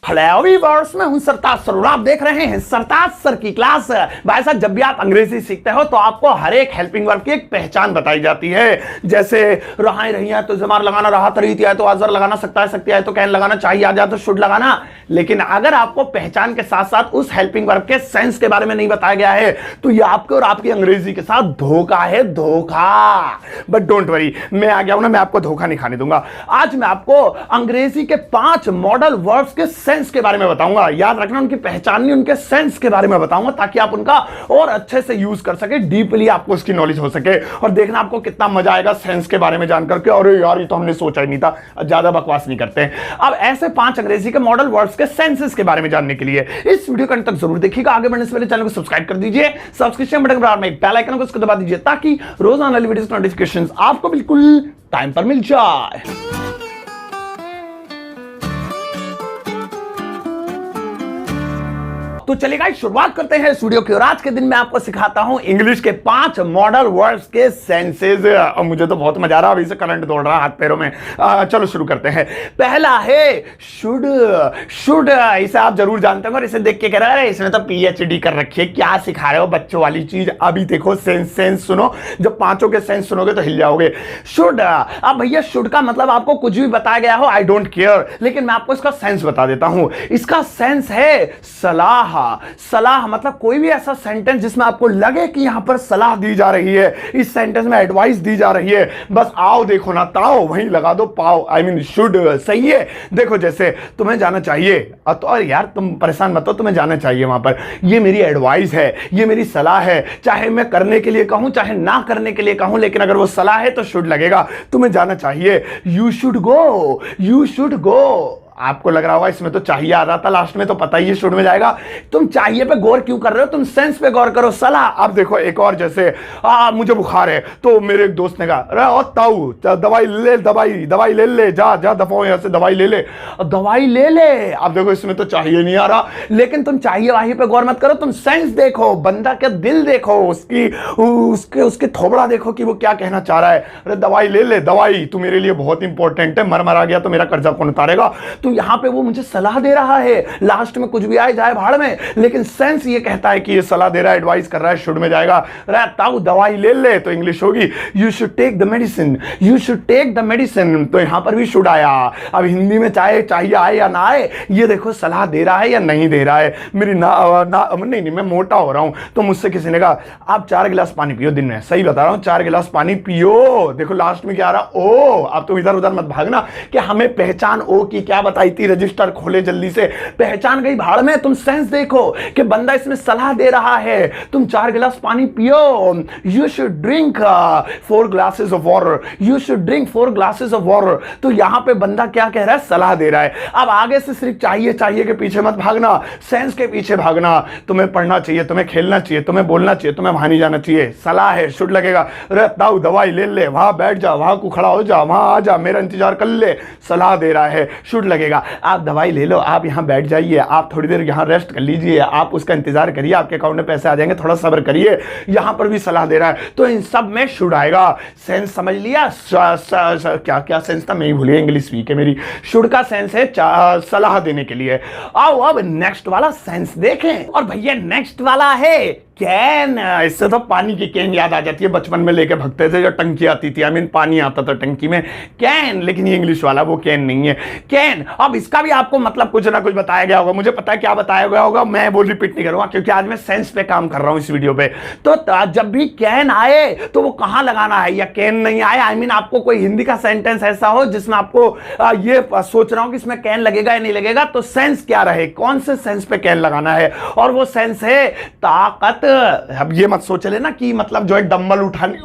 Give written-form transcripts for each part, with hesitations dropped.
Hello viewers, मैं हूं सरताज sir और आप देख रहे हैं सरताज सर की क्लास। भाई साहब, जब भी आप अंग्रेजी सीखते हो तो आपको हर एक हेल्पिंग वर्ब की एक पहचान बताई जाती है। जैसे रहा रही है तो जमार लगाना, रहा तरीत है तो अजर लगाना, सकता है सकती है तो कैन लगाना, चाहिए आ जाए तो शुड लगाना। लेकिन अगर आपको पहचान के साथ साथ उस हेल्पिंग वर्ब के सेंस के बारे में नहीं बताया गया है तो ये आपके और आपकी अंग्रेजी के साथ धोखा है, धोखा। बट डोंट वरी, मैं आ गया हूं ना, मैं आपको धोखा नहीं खाने दूंगा। आज मैं आपको अंग्रेजी के 5 मॉडल वर्ब्स के सेंस के बारे में बताऊंगा। याद रखना, उनकी पहचान नहीं, उनके सेंस के बारे में बताऊंगा ताकि आप उनका और अच्छे से यूज कर सके, डीपली आपको उसकी नॉलेज हो सके। और देखना आपको कितना मजा आएगा सेंस के बारे में जानकर के। अरे यार, ये तो हमने सोचा ही नहीं था। ज्यादा बकवास नहीं करते हैं। अब ऐसे 5 अंग्रेजी के मॉडल वर्ड्स के सेंसेस के बारे में जानने के लिए इस वीडियो को अंत तक जरूर देखिएगा। आगे बढ़ने से पहले चैनल को सब्सक्राइब कर दीजिए, सब्सक्रिप्शन बटन के बराबर में एक बेल आइकन को उसको दबा दीजिए ताकि रोजाना वाली वीडियोस की नोटिफिकेशंस आपको बिल्कुल टाइम पर मिल जाए। तो चलिए गाइस, शुरुआत करते हैं इस वीडियो की। और आज के दिन मैं आपको सिखाता हूं इंग्लिश के 5 मॉडल वर्ड्स के सेंसेस। और मुझे तो बहुत मजा आ रहा है, अभी से करंट दौड़ रहा है हाथ पैरों में। चलो शुरू करते हैं। पहला है शुड। शुड इसे आप जरूर जानते हैं और इसे देख के कह रहे हैं इसमें तो पीएचडी कर रखी है, क्या सिखा रहे हो बच्चों वाली चीज। अभी देखो सेंस सुनो, जब 5 के सेंस सुनोगे तो हिल जाओगे। शुड, अब भैया शुड का मतलब आपको कुछ भी बताया गया हो, आई डोंट केयर, लेकिन मैं आपको इसका सेंस बता देता हूं। इसका सेंस है सलाह। सलाह मतलब कोई भी ऐसा सेंटेंस जिसमें आपको लगे कि यहां पर सलाह दी जा रही है, इस सेंटेंस में एडवाइस दी जा रही है। बस आओ देखो ना ताओ, वहीं लगा दो पाओ। आई मीन शुड, सही है। देखो जैसे तुम्हें जाना चाहिए, तो यार तुम परेशान मत हो, तुम्हें जाना चाहिए वहां पर, ये मेरी एडवाइस है, ये मेरी सलाह है। चाहे मैं करने के लिए कहूं चाहे ना करने के लिए कहूं, लेकिन अगर वो सलाह है तो शुड लगेगा। तुम्हें जाना चाहिए, you should go, you should go. आपको लग रहा होगा इसमें तो चाहिए आ रहा था लास्ट में, तो पता ही है शुड में जाएगा। तुम चाहिए पे गौर क्यों कर रहे हो, तुम सेंस पे गौर करो, सलाह। अब देखो एक और, जैसे मुझे बुखार है तो मेरे एक दोस्त ने कहा ताऊ दवाई ले, दवाई ले ले, जा जा दफाओ यहां से, दवाई ले ले, दवाई ले ले। अब देखो इसमें तो चाहिए नहीं आ रहा, लेकिन तुम चाहिए वाही पे गौर मत करो, तुम सेंस देखो, बंदा का दिल देखो, उसके थोबड़ा देखो कि वो क्या कहना चाह रहा है। अरे दवाई ले ले, दवाई तू मेरे लिए बहुत इंपॉर्टेंट है, मर आ गया तो मेरा कर्जा कौन उतारेगा। तो यहां पे वो मुझे सलाह दे रहा है, लास्ट में कुछ भी आए जाए भाड़ में, लेकिन सेंस ये कहता है कि ये सलाह दे रहा है, एडवाइस कर रहा है, शुड में जाएगा। ताऊ दवाई ले ले तो इंग्लिश होगी you should take the medicine, you should take the medicine. तो यहां पर भी शुड आया। अब हिंदी में चाहे चाहिए आए या ना आए, ये देखो सलाह दे रहा है या नहीं दे रहा है। मेरी नहीं मैं मोटा हो रहा हूं तो मुझसे किसी ने कहा आप 4 गिलास पानी पियो दिन में, सही बता रहा हूं, 4 गिलास पानी पियो। देखो लास्ट में क्या आ रहा, ओ। अब तुम इधर उधर मत भागना कि हमें पहचान ओ की क्या बताई थी, रजिस्टर खोले जल्दी से, पहचान गई भाड़ में। तुम सेंस देखो कि बंदा इसमें सलाह दे रहा है, तुम 4 गिलास पानी पियो, you should drink 4 glasses of water, you should drink 4 glasses of water. तो यहां पे बंदा क्या कह रहा है, सलाह दे रहा है। अब आगे से सिर्फ चाहिए चाहिए के पीछे मत भागना, सेंस के पीछे भागना। तुम्हें पढ़ना चाहिए, तुम्हें खेलना चाहिए, तुम्हें बोलना चाहिए, तुम्हें वहां नहीं जाना चाहिए, सलाह है, शुड लगेगा। अरे ताऊ दवाई ले ले, वहां बैठ जा, वहां को खड़ा हो जा, वहां आ जा, मेरा इंतजार कर ले, सलाह दे रहा है, शुड लगेगा। आप दवाई ले लो, आप यहां बैठ जाइए, आप थोड़ी देर यहां रेस्ट कर लीजिए, आप उसका इंतजार करिए, आपके अकाउंट में पैसे आ जाएंगे, थोड़ा सब्र करिए। यहां पर भी सलाह दे रहा है, तो इन सब में शुड आएगा। सेंस समझ लिया? क्या क्या सेंस था, मैं ही भूल गया, इंग्लिश वीक है मेरी। शुड का सेंस है सलाह देने के लिए। आओ अब नेक्स्ट वाला सेंस देखें। और भैया नेक्स्ट वाला है कैन। इससे तो पानी की कैन याद आ जाती है, बचपन में लेके भगते थे, जो टंकी आती थी, आई मीन पानी आता था टंकी में, कैन। लेकिन ये इंग्लिश वाला वो कैन नहीं है, कैन। अब इसका भी आपको मतलब कुछ ना कुछ बताया गया होगा, मुझे पता है क्या बताया गया होगा, मैं वो रिपीट नहीं करूंगा क्योंकि आज मैं सेंस पे काम कर रहा हूं इस वीडियो पे। तो जब भी कैन आए तो वो कहां लगाना है, या कैन नहीं आए, आई मीन आपको कोई हिंदी का सेंटेंस ऐसा हो जिसमें आपको ये सोच रहा हूं कि इसमें कैन लगेगा या नहीं लगेगा, तो सेंस क्या रहे, कौन से सेंस पे कैन लगाना है। और वो सेंस है ताकत। अब ये मत सोच लेना कि मतलब जो है डंबल उठाने,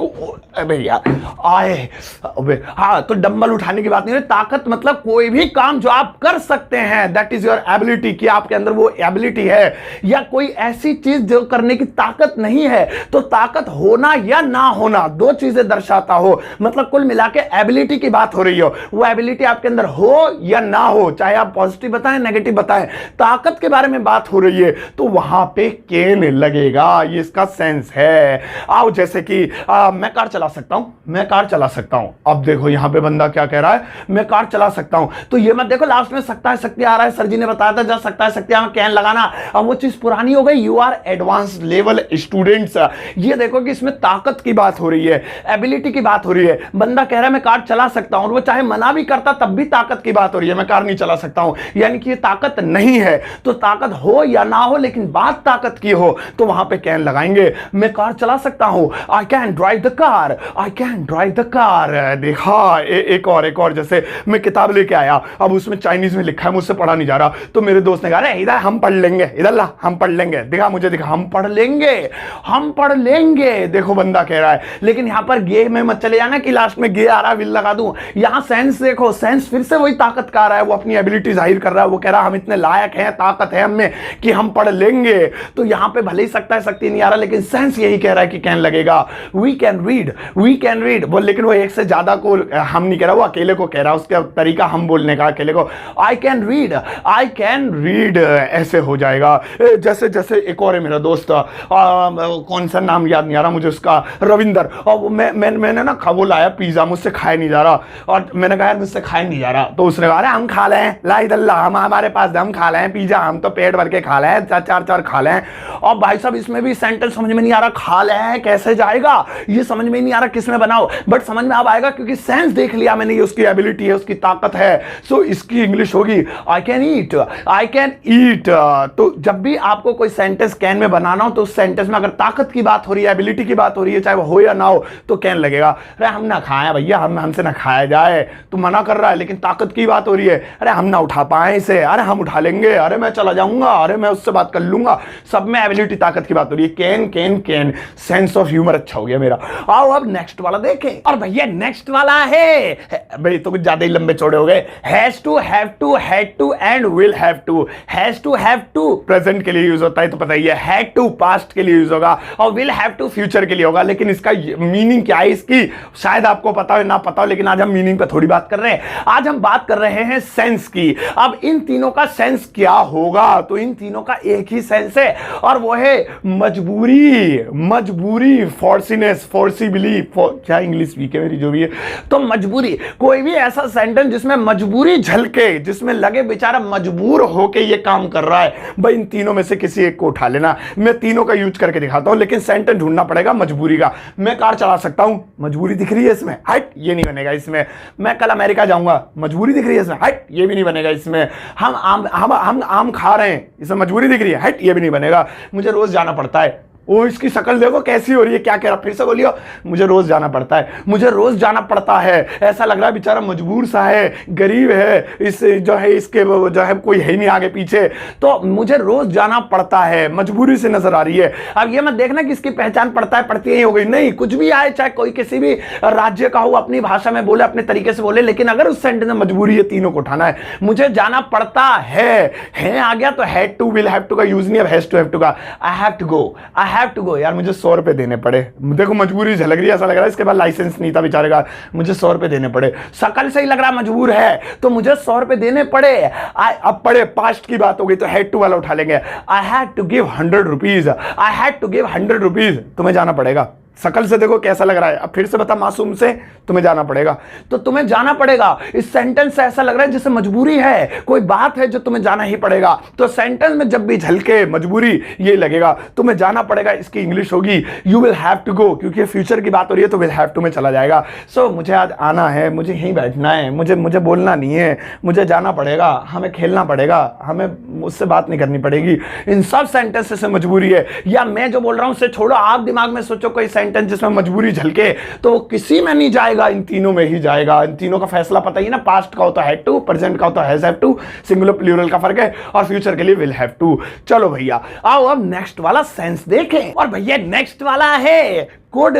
अबे यार आए, अबे हाँ, तो डंबल उठाने की बात नहीं है, ताकत मतलब कोई भी काम जो आप कर सकते हैं, दैट इज योर एबिलिटी, कि आपके अंदर वो एबिलिटी है, या कोई ऐसी चीज जो करने की ताकत नहीं है। तो ताकत होना या ना होना, 2 चीजें दर्शाता हो, मतलब कुल मिला के एबिलिटी की बात हो रही हो, वो एबिलिटी आपके अंदर हो या ना हो, चाहे आप पॉजिटिव बताएं नेगेटिव बताएं, ताकत के बारे में बात हो रही है, तो वहां पे कैन लगेगा। गया, ये इसका सेंस है। आओ जैसे कि मैं कार चला सकता हूं, मैं कार चला सकता हूं। अब देखो यहां पे बंदा क्या कह रहा है, मैं कार चला सकता हूं। तो ये मत देखो लास्ट में सकता है शक्ति आ रहा है, सर जी ने बताया था जा सकता है शक्ति में कैन लगाना, अब वो चीज पुरानी हो गई। You are advance level students. ये देखो कि इसमें ताकत की बात हो रही है, एबिलिटी की बात हो रही है। बंदा कह रहा है मैं कार चला सकता हूं, और वो चाहे मना भी करता तब भी ताकत की बात हो रही है, मैं कार नहीं चला सकता हूं, यानी कि ये ताकत नहीं है। तो ताकत हो या ना हो लेकिन बात ताकत की हो तो वहां पे कैन लगाएंगे। मैं कार चला सकता हूं, I can drive the car, I can drive the car. देखा एक और जैसे मैं किताब लेके आया, अब उसमें चाइनीज में लिखा है, मुझसे पढ़ा नहीं जा रहा, तो मेरे दोस्त ने कहा अरे इधर हम पढ़ लेंगे, इधर ला हम पढ़ लेंगे। दिखा मुझे, दिखा हम पढ़ लेंगे, हम पढ़ लेंगे। देखो बंदा कह रहा है, लेकिन यहां पर गे में मत चले जाना कि लास्ट में गे आ रहा विल लगा दूं। यहां सेंस देखो, सेंस फिर से वही ताकत का आ रहा है, वो अपनी एबिलिटी जाहिर कर रहा है। वो कह रहा है हम इतने लायक हैं, ताकत है हमें कि हम पढ़ लेंगे। तो यहां पे भले ही सकता है शक्ति नहीं आ रहा, लेकिन सेंस यही कह रहा है कि कैन लगेगा। We can read, we can read वो, लेकिन वो एक से ज्यादा को हम नहीं कह रहा, वो अकेले को कह रहा, उसका तरीका हम बोलने का अकेले को। I can read, I can read ऐसे हो जाएगा। जैसे जैसे एक और है मेरा दोस्त, कौन सा नाम याद नहीं आ रहा मुझे उसका, रविंदर, और मैंने ना वो लाया पिज्जा, मुझसे खाया नहीं जा रहा, और मैंने कहा यार मुझसे खाया नहीं जा रहा, तो उसने कहा अरे हम खा लें, ला इधर ला, हम हमारे पास हम खा लें पिज्जा, हम तो पेट भर के खा लें, चार खा लें। और भाई साहब इसमें भी सेंटेंस समझ में नहीं आ रहा, खा लें कैसे जाएगा, ये समझ में नहीं आ रहा किसमें बनाओ, बट समझ में अब आएगा क्योंकि सेंस देख लिया मैंने, ये उसकी एबिलिटी है, उसकी ताकत है। सो इसकी इंग्लिश होगी I can eat, I can eat. तो जब भी आपको कोई सेंटेंस कैन में बनाना हो तो उस सेंटेंस में अगर ताकत की बात हो रही है, एबिलिटी की बात हो रही है, चाहे वो हो या ना हो, तो कैन लगेगा। अरे हम ना खाएं भैया, हमसे ना खाया जाए, तू मना कर रहा है, लेकिन ताकत की बात हो रही है, अरे हम ना उठा पाए इसे, अरे हम उठा लेंगे, अरे मैं चला जाऊंगा, अरे मैं उससे बात कर लूंगा, सब में एबिलिटी ताकत की बात हो रही है। Can can can, sense of humour अच्छा हो गया मेरा। आओ अब नेक्स्ट वाला देखें, और भैया नेक्स्ट वाला है, भाई तो कुछ ज्यादा ही लंबे चौड़े हो गए, has to, have to, had to and will have to. Has to, have to present के लिए यूज होता है तो पता ही है, हैड टू पास्ट के लिए यूज होगा, और विल हैव टू फ्यूचर के लिए होगा। लेकिन इसका मीनिंग क्या है इसकी शायद आपको पता हो ना पता हो, लेकिन आज हम मीनिंग पे थोड़ी बात कर रहे हैं, आज हम बात कर रहे हैं सेंस की। अब इन तीनों का सेंस क्या होगा, तो इन तीनों का एक ही सेंस है, और वो है मजबूरी, मजबूरी, फोर्सिनेस, फोर्सिबली, क्या इंग्लिश वीक है मेरी जो भी है, तो मजबूरी। कोई भी ऐसा सेंटेंस जिसमें मजबूरी झलके, जिसमें लगे बेचारा मजबूर होके ये काम कर रहा है, भाई इन तीनों में से किसी एक को उठा लेना। मैं तीनों का यूज करके दिखाता हूं, लेकिन सेंटेंस ढूंढना पड़ेगा मजबूरी का। मैं कार चला सकता हूं, मजबूरी दिख रही है इसमें, हट ये नहीं बनेगा इसमें। मैं कल अमेरिका जाऊंगा, मजबूरी दिख रही है इसमें, हट ये भी नहीं बनेगा इसमें। हम आम खा रहे हैं, इसमें मजबूरी दिख रही है, हट ये भी नहीं बनेगा। मुझे रोज जाना पड़ता है, ओ इसकी शक्ल देखो कैसी हो रही है, क्या कह रहा, फिर से बोलियो, मुझे रोज जाना पड़ता है, मुझे रोज जाना पड़ता है। ऐसा लग रहा है बेचारा मजबूर सा है, गरीब है, इस जो है इसके जो है कोई है नहीं आगे पीछे, तो मुझे रोज जाना पड़ता है, मजबूरी से नजर आ रही है। अब ये मत देखना कि इसकी पहचान पड़ता है पड़ती ही हो गई, नहीं, कुछ भी आए, चाहे कोई किसी भी राज्य का हो, अपनी भाषा में बोले, अपने तरीके से बोले, लेकिन अगर उस सेंटेंस में मजबूरी है, तीनों को उठाना है। मुझे जाना पड़ता है आ गया तो had to, will have to का यूज नहीं, अब हैज टू, हैव टू का, I have to go, I have to go. यार मुझे 100 रुपए देने पड़े, देखो मजबूरी झलक रही है, ऐसा लग रहा है इसके बाद लाइसेंस नहीं था बेचारे का, मुझे 100 रुपए देने पड़े। शकल से ही लग रहा मजबूर है तो मुझे 100 रुपए देने पड़े। अब पड़े पास्ट की बात हो गई तो हैड टू वाला उठा लेंगे, I had to give 100 rupees, I had to give 100 rupees. तुम्हें जाना पड़ेगा, शकल से देखो कैसा लग रहा है, अब फिर से बता मासूम से, तुम्हें जाना पड़ेगा, तो तुम्हें जाना पड़ेगा। इस सेंटेंस से ऐसा लग रहा है जैसे मजबूरी है, कोई बात है जो तुम्हें जाना ही पड़ेगा। तो सेंटेंस में जब भी झलके मजबूरी ये लगेगा, तुम्हें जाना पड़ेगा, इसकी इंग्लिश होगी you will have to go, क्योंकि फ्यूचर की बात हो रही है तो विल हैव टू में चला जाएगा। सो मुझे आज आना है, मुझे यहीं बैठना है, मुझे बोलना नहीं है, मुझे जाना पड़ेगा, हमें खेलना पड़ेगा, हमें मुझसे बात नहीं करनी पड़ेगी। इन सब सेंटेंस से मजबूरी है, या मैं जो बोल रहा हूं उसे छोड़ो, आप दिमाग में सोचो कोई सेंटेंस जिसमें मजबूरी झलके, तो वो किसी में नहीं जाएगा, इन तीनों में ही जाएगा। इन तीनों का फैसला पता ही ना, पास्ट का होता है हैड टू, प्रेजेंट का होता है has have to, singular plural का फर्क है, और फ्यूचर के लिए विल हैव टू। चलो भैया आओ अब नेक्स्ट वाला सेंस देखें, और भैया नेक्स्ट वाला है कुड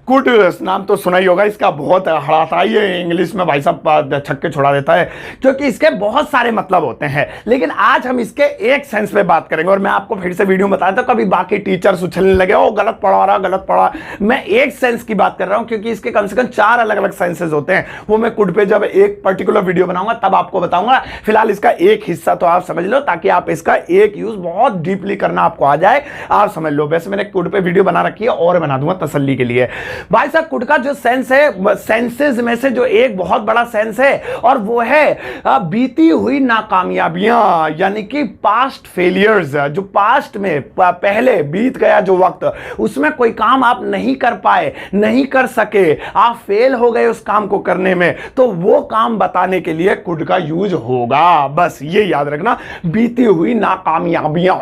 कुड नाम तो सुना ही होगा इसका, बहुत हड़ाताई है इंग्लिश में भाई साहब, छक्के छुड़ा देता है, क्योंकि इसके बहुत सारे मतलब होते हैं। लेकिन आज हम इसके एक सेंस पे बात करेंगे। और मैं आपको फिर से वीडियो बताया था, कभी बाकी टीचर्स उछलने लगे ओ गलत पढ़ा रहा, गलत पढ़ा। मैं एक सेंस की बात कर रहा हूं, क्योंकि इसके कम से कम 4 अलग अलग सेंसेस होते हैं। वो मैं कुड पे जब एक पर्टिकुलर वीडियो बनाऊंगा तब आपको बताऊंगा। फिलहाल इसका एक हिस्सा तो आप समझ लो, ताकि आप इसका एक यूज बहुत डीपली करना आपको आ जाए, आप समझ लो। वैसे मैंने कुड पे वीडियो बना रखी है और बना दूंगा तसल्ली के लिए। भाई साहब कुड का जो सेंस है, सेंसेस में से जो एक बहुत बड़ा सेंस है, और वो है बीती हुई नाकामयाबियां, यानी कि पास्ट फेलियर्स। जो पास्ट में पहले बीत गया जो वक्त, उसमें कोई काम आप नहीं कर पाए, नहीं कर सके, आप फेल हो गए उस काम को करने में, तो वो काम बताने के लिए कुड का यूज होगा। बस ये याद रखना, बीती हुई नाकामयाबियां।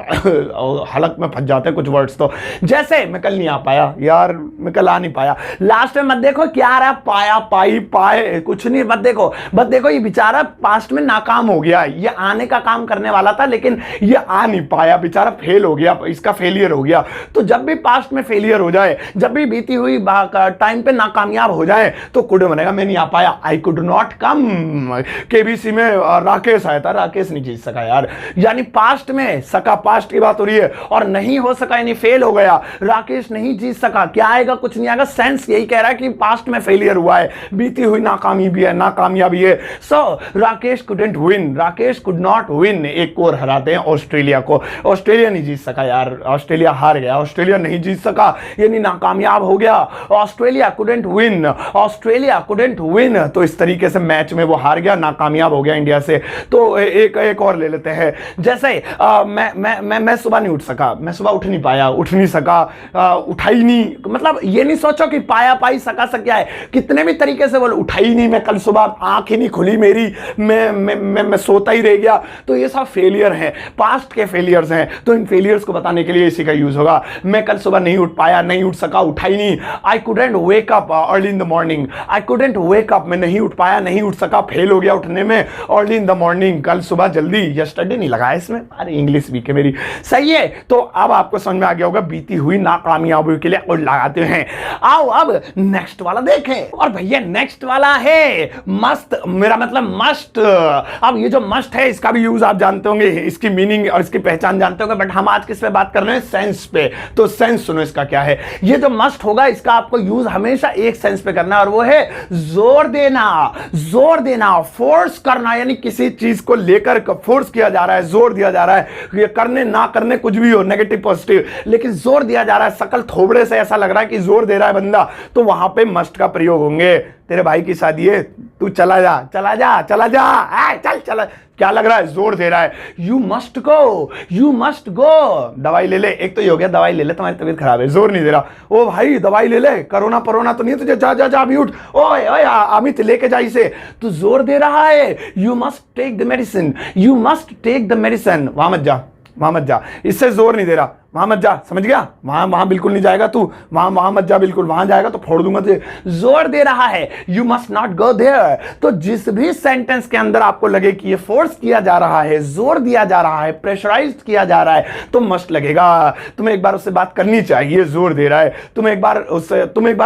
हलक में फंस जाते हैं कुछ वर्ड्स तो, जैसे मैं कल नहीं आ पाया यार, मैं कल आ नहीं पाया। लास्ट में मत देखो क्या आ रहा है, पाया पाई पाए, कुछ नहीं, मत देखो। बस देखो ये बेचारा पास्ट में नाकाम हो गया, ये आने का काम करने वाला था लेकिन ये आ नहीं पाया, बेचारा फेल हो गया, इसका फेलियर हो गया। तो जब भी पास्ट में फेलियर हो जाए, जब भी बीती हुई टाइम पे नाकामयाब हो जाए, तो कुड बनेगा मैं नहीं आ पाया, I could not come. KBC में राकेश आया था, राकेश नहीं जीत सका यार, यानी पास्ट में सका, पास्ट की बात हो रही है, और नहीं हो सका यानी फेल हो गया, राकेश नहीं जीत सका। क्या आएगा? कुछ नहीं आएगा। सेंस यही कह रहा है कि पास्ट में फेलियर हुआ है, बीती हुई नाकामयाबी है। So Rakesh couldn't win, Rakesh could not win. एक और हराते हैं ऑस्ट्रेलिया को, ऑस्ट्रेलिया नहीं जीत सका यार, ऑस्ट्रेलिया हार गया, ऑस्ट्रेलिया नहीं जीत सका यानी नाकामयाब हो गया। Australia couldn't win, Australia couldn't win. तो इस तरीके से मैच में वो हार गया, नाकामयाब हो गया इंडिया से। तो एक और ले लेते हैं, जैसे मैं सुबह नहीं उठ सका, मैं सुबह उठ नहीं पाया, उठ नहीं सका, उठा ही नहीं, मतलब ये नहीं सोचो कि पाया पाई सका क्या है, कितने भी तरीके से बोलो, उठा ही नहीं, मैं कल सुबह आंख ही नहीं खुली मेरी, मैं सोता ही रह गया। तो ये सब फेलियर है, पास्ट के फेलियर्स हैं। तो इन फेलियर्स को बताने के लिए इसी का यूज होगा। मैं कल सुबह नहीं उठ पाया, नहीं उठ सका, उठा ही नहीं। I couldn't wake up early in the morning, I couldn't wake up, मैं नहीं उठ पाया, नहीं उठ सका, फेल हो गया उठने में, अर्ली इन द मॉर्निंग, कल सुबह जल्दी। यस्टरडे नहीं लगाया इसमें, अरे इंग्लिश वीक है मेरी, सही है। तो अब आपको समझ में आ गया होगा, बीती हुई नाकामयाबी के लिए और लगाते हैं। आओ अब नेक्स्ट वाला देखें, और भैया नेक्स्ट वाला है मस्त, मेरा मतलब मस्ट। अब ये जो मस्ट है इसका भी यूज आप जानते होंगे, इसकी मीनिंग और इसकी पहचान जानते होंगे, बट हम आज किस पे बात कर रहे हैं? सेंस पे। तो सेंस सुनो इसका क्या है। ये जो मस्ट होगा इसका आपको यूज हमेशा एक सेंस पे करना है, और वो है जोर देना, जोर देना, फोर्स करना, यानी किसी चीज को लेकर फोर्स किया जा रहा है, जोर दिया जा रहा है, ये करने ना करने कुछ भी हो, नेगेटिव पॉजिटिव, लेकिन जोर दिया जा रहा है, शकल थोबड़े से ऐसा लग रहा है कि जोर दे रहा है बंदा, तो वहां पे मस्ट का प्रयोग होंगे। तेरे भाई की शादी है, तू चला जा, चला जा, चला जा, चल चला, क्या लग रहा है? जोर दे रहा है, you must go, you must go, दवाई ले ले। एक तो ये हो गया, दवाई ले ले, तुम्हारी तबीयत खराब है, जोर नहीं दे रहा। ओ भाई दवाई ले ले, कोरोना परोना तो नहीं तुझे, जा जा जा अभी उठ, ओए ओए अमित लेके जा इसे, तू जोर दे रहा है, you must take the medicine, you must take the medicine. वहां मत जा, वहां मत जा, इससे जोर नहीं दे रहा, वहां मत जा, समझ गया? वहां बिल्कुल नहीं जाएगा तू, वहां मत जा बिल्कुल, वहां जाएगा तो फोड़ दूंगा तुझे। जोर दे रहा है, you must not go there. तो जिस भी सेंटेंस के अंदर आपको लगे कि ये फोर्स किया जा रहा है, जोर दिया जा रहा है, प्रेशराइज्ड किया जा रहा है, तो मस्ट लगेगा। तुम्हें एक बार उससे बात करनी चाहिए, जोर दे रहा है, तुम एक बार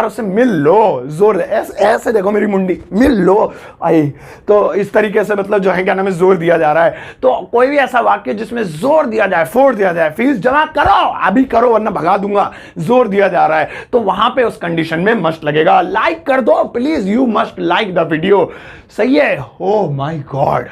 उससे मिल लो, जोर ऐसे देखो मेरी मुंडी, मिल लो आई। तो इस तरीके से मतलब जो है क्या नाम है, जोर दिया जा रहा है। तो कोई भी ऐसा वाक्य जिसमें जोर दिया जाए, फोर्स दिया जाए, फीस जमा करो, अभी करो वरना भगा दूंगा, जोर दिया जा रहा है, तो वहां पे उस कंडीशन में मस्ट लगेगा। लाइक कर दो please, you must like the video, सही है? ओह माय गॉड,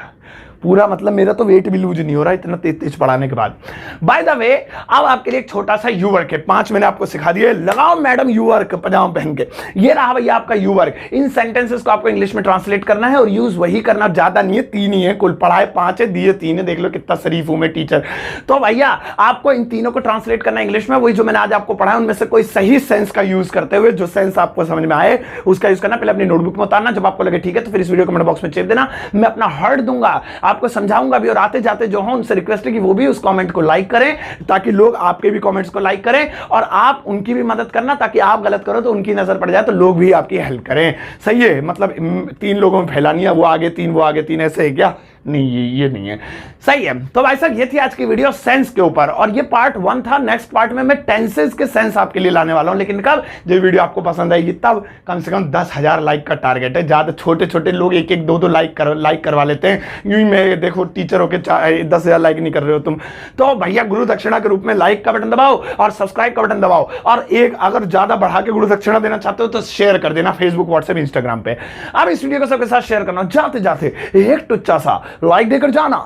पूरा मतलब मेरा तो वेट भी लूज नहीं हो रहा इतना तेज तेज पढ़ाने के बाद। बाय द वे अब आपके लिए एक छोटा सा यू वर्क है, 5 मैंने आपको सिखा दिए, लगाओ मैडम यू वर्क पजामा पहन के। ये रहा भैया आपका यू वर्क। इन सेंटेंसेस को आपको इंग्लिश में ट्रांसलेट करना है और यूज वही करना, ज्यादा नहीं है, 3 ही है, कुल पढ़ाए 5 है, दिए 3 है, देख लो कितना शरीफ हूं मैं टीचर। तो भैया आपको इन तीनों को ट्रांसलेट करना है इंग्लिश में, वही जो मैंने आज आपको पढ़ाया उनमें से कोई सही सेंस का यूज करते हुए, जो सेंस आपको समझ में आए उसका यूज करना। पहले अपनी नोटबुक में उतारना, जब आपको लगे ठीक है तो फिर इस वीडियो कमेंट बॉक्स में चेप देना, मैं अपना हर्ट दूंगा, आपको समझाऊंगा भी, और आते जाते जो हो उनसे रिक्वेस्ट है कि वो भी उस कमेंट को लाइक करें, ताकि लोग आपके भी कमेंट्स को लाइक करें, और आप उनकी भी मदद करना, ताकि आप गलत करो तो उनकी नजर पड़ जाए तो लोग भी आपकी हेल्प करें। सही है? मतलब 3 लोगों में फैलानी है, वो आगे 3 वो आगे 3, ऐसे है क्या? नहीं, ये नहीं है, सही है। तो भाई साहब ये थी आज की वीडियो सेंस के ऊपर, और ये पार्ट 1 था। नेक्स्ट पार्ट में मैं टेंसेस के सेंस आपके लिए लाने वाला हूं, लेकिन कब, जब वीडियो आपको पसंद आएगी तब। कम से कम 10,000 लाइक का टारगेट है। ज्यादा छोटे छोटे लोग 1-1, 2-2 लाइक करवा लेते हैं। यूं ही मैं देखो टीचर होके 10,000 लाइक नहीं कर रहे हो तुम। तो भैया गुरु दक्षिणा के रूप में लाइक का बटन दबाओ और सब्सक्राइब का बटन दबाओ, और एक अगर ज्यादा बढ़ा के गुरु दक्षिणा देना चाहते हो तो शेयर कर देना फेसबुक, व्हाट्सएप, इंस्टाग्राम पे। अब इस वीडियो को सबके साथ शेयर करना, जाते जाते एक टुच्चा सा लाइक देकर जाना।